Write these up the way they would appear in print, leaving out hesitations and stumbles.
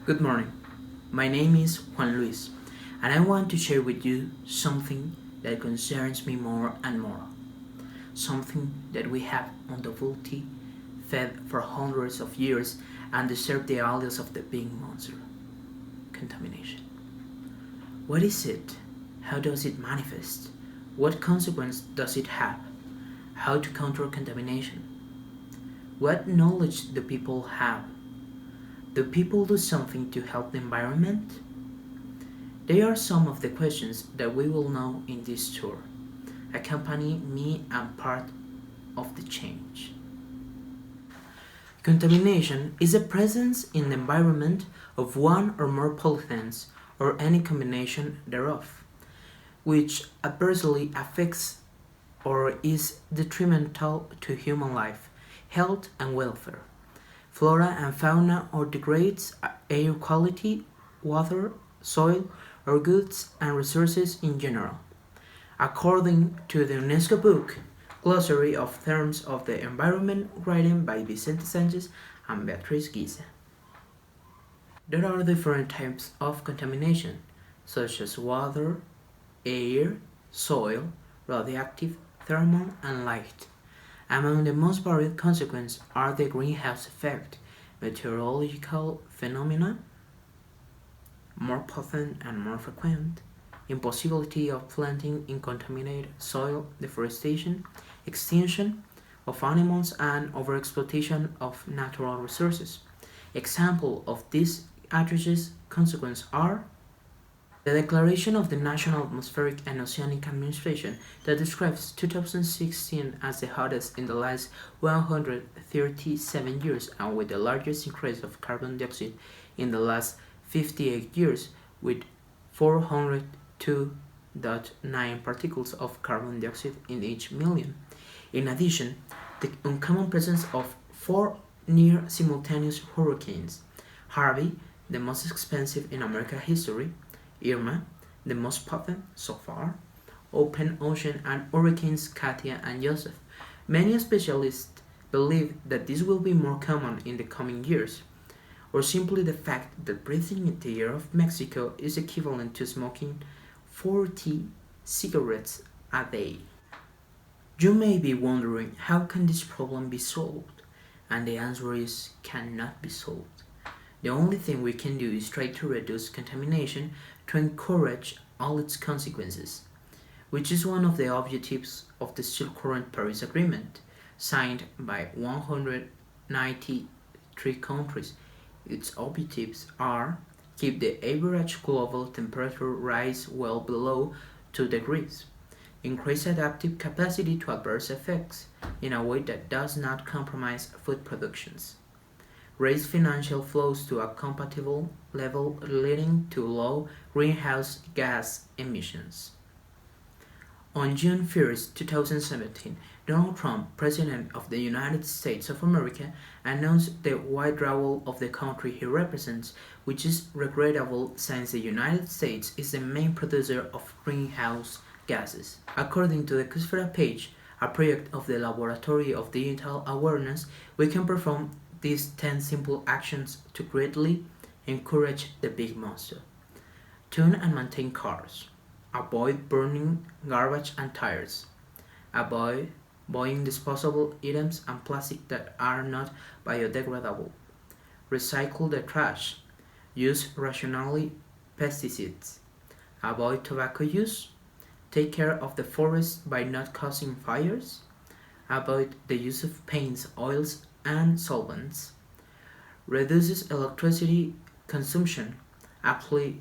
Good morning. My name is Juan Luis, and I want to share with you something that concerns me more and more. Something that we have undoubtedly fed for hundreds of years and deserve the alias of the big monster: contamination. What is it? How does it manifest? What consequence does it have? How to counter contamination? What knowledge do people have? Do people do something to help the environment? They are some of the questions that we will know in this tour. Accompany me and part of the change. Contamination is the presence in the environment of one or more pollutants or any combination thereof, which adversely affects or is detrimental to human life, health, and welfare, flora and fauna, or degrades air quality, water, soil, or goods and resources in general. According to the UNESCO book, Glossary of Terms of the Environment, written by Vicente Sanchez and Beatriz Guisa. There are different types of contamination, such as water, air, soil, radioactive, thermal, and light. Among the most varied consequences are the greenhouse effect, meteorological phenomena, more potent and more frequent, impossibility of planting in contaminated soil, deforestation, extinction of animals, and overexploitation of natural resources. Examples of these outrageous consequences are the declaration of the National Atmospheric and Oceanic Administration that describes 2016 as the hottest in the last 137 years and with the largest increase of carbon dioxide in the last 58 years, with 402.9 particles of carbon dioxide in each million. In addition, the uncommon presence of four near simultaneous hurricanes: Harvey, the most expensive in American history; Irma, the most potent so far; open ocean; and hurricanes Katia and Joseph. Many specialists believe that this will be more common in the coming years, or simply the fact that breathing the air of Mexico is equivalent to smoking 40 cigarettes a day. You may be wondering, how can this problem be solved? And the answer is, cannot be solved. The only thing we can do is try to reduce contamination to encourage all its consequences, which is one of the objectives of the still current Paris Agreement, signed by 193 countries. Its objectives are: keep the average global temperature rise well below 2 degrees, increase adaptive capacity to adverse effects in a way that does not compromise food productions, raise financial flows to a compatible level leading to low greenhouse gas emissions. On June 1st, 2017, Donald Trump, President of the United States of America, announced the withdrawal of the country he represents, which is regrettable since the United States is the main producer of greenhouse gases. According to the Cusfera page, a project of the Laboratory of Digital Awareness, we can perform these 10 simple actions to greatly encourage the big monster. Tune and maintain cars. Avoid burning garbage and tires. Avoid buying disposable items and plastic that are not biodegradable. Recycle the trash. Use rationally pesticides. Avoid tobacco use. Take care of the forest by not causing fires. Avoid the use of paints, oils, and solvents. Reduces electricity consumption. Apply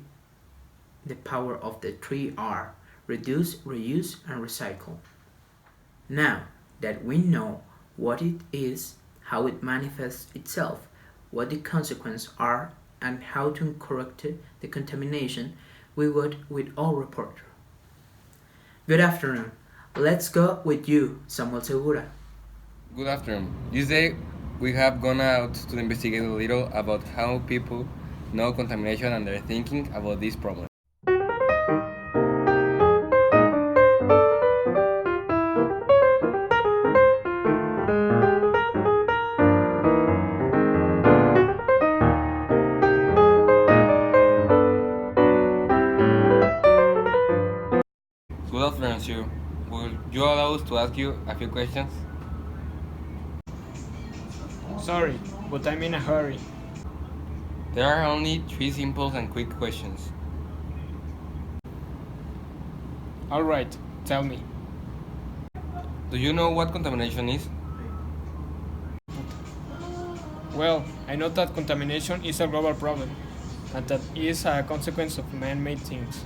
the power of the 3R: reduce, reuse, and recycle. Now that we know what it is, how it manifests itself, what the consequences are, and how to correct the contamination, we would with our reporter. Good afternoon. Let's go with you, Samuel Segura. Good afternoon. This day we have gone out to investigate a little about how people know contamination and their thinking about this problem. Good afternoon, sir. Will you allow us to ask you a few questions? Sorry, but I'm in a hurry. There are only three simple and quick questions. Alright, tell me. Do you know what contamination is? Well, I know that contamination is a global problem, and that is a consequence of man-made things.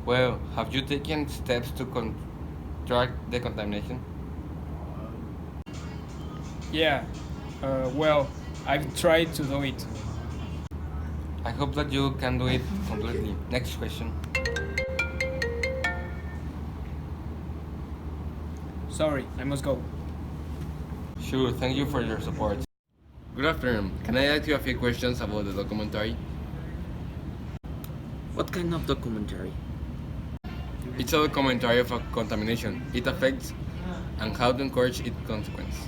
Well, have you taken steps to contract the contamination? Yeah, well, I've tried to do it. I hope that you can do it completely. Next question. Sorry, I must go. Sure, thank you for your support. Good afternoon. Can I ask you a few questions about the documentary? What kind of documentary? It's a documentary of contamination, its effects, and how to encourage its consequence.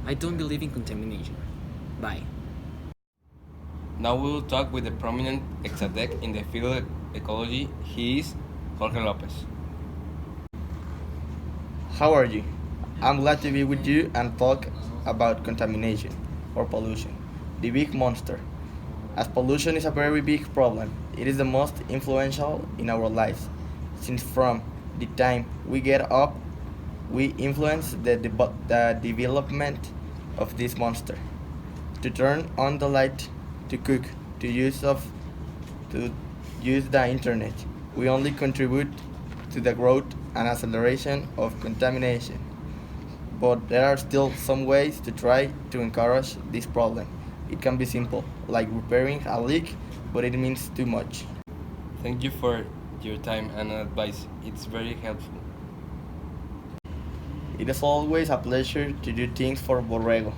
I don't believe in contamination. Bye. Now we will talk with a prominent exadec in the field of ecology. He is Jorge López. How are you? I'm glad to be with you and talk about contamination or pollution, the big monster. As pollution is a very big problem, it is the most influential in our lives, since from the time we get up, we influence the development of this monster. To turn on the light, to cook, to use the internet, we only contribute to the growth and acceleration of contamination. But there are still some ways to try to encourage this problem. It can be simple, like repairing a leak, but it means too much. Thank you for your time and advice. It's very helpful. It is always a pleasure to do things for Borrego,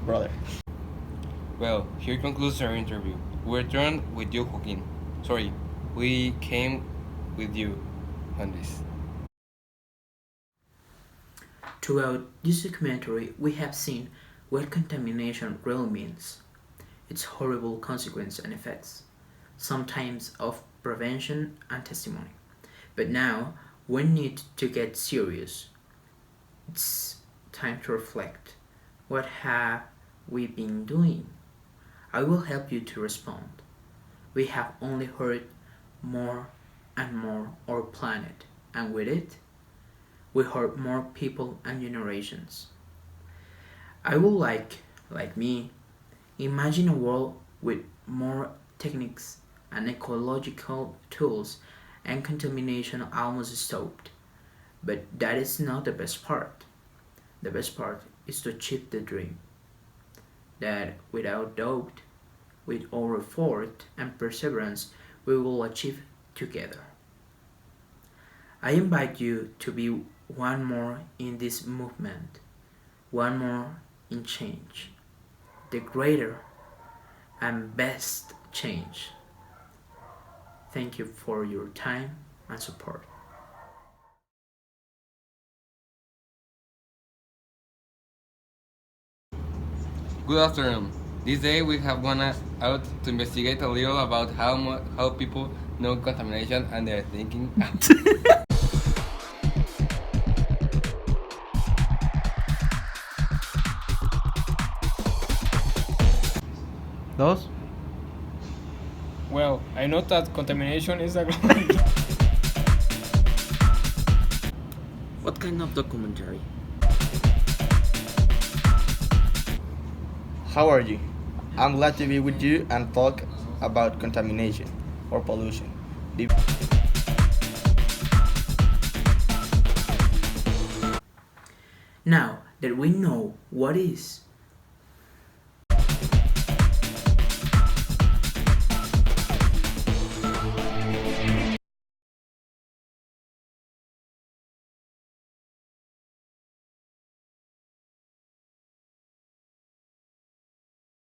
brother. Well, here concludes our interview. We returned with you, Joaquin. Sorry, we came with you, Andres. Throughout this documentary, we have seen what contamination really means, its horrible consequences and effects, sometimes of prevention and testimony. But now, we need to get serious. It's time to reflect. What have we been doing? I will help you to respond. We have only hurt more and more our planet, and with it, we hurt more people and generations. I would like me, imagine a world with more techniques and ecological tools and contamination almost stopped. But that is not the best part. The best part is to achieve the dream. That without doubt, with our effort and perseverance, we will achieve together. I invite you to be one more in this movement, one more in change, the greater and best change. Thank you for your time and support. Good afternoon. This day we have gone out to investigate a little about how people know contamination and their thinking. Dos? Well, I know that contamination is a global What kind of documentary? How are you? I'm glad to be with you and talk about contamination or pollution. Now that we know what is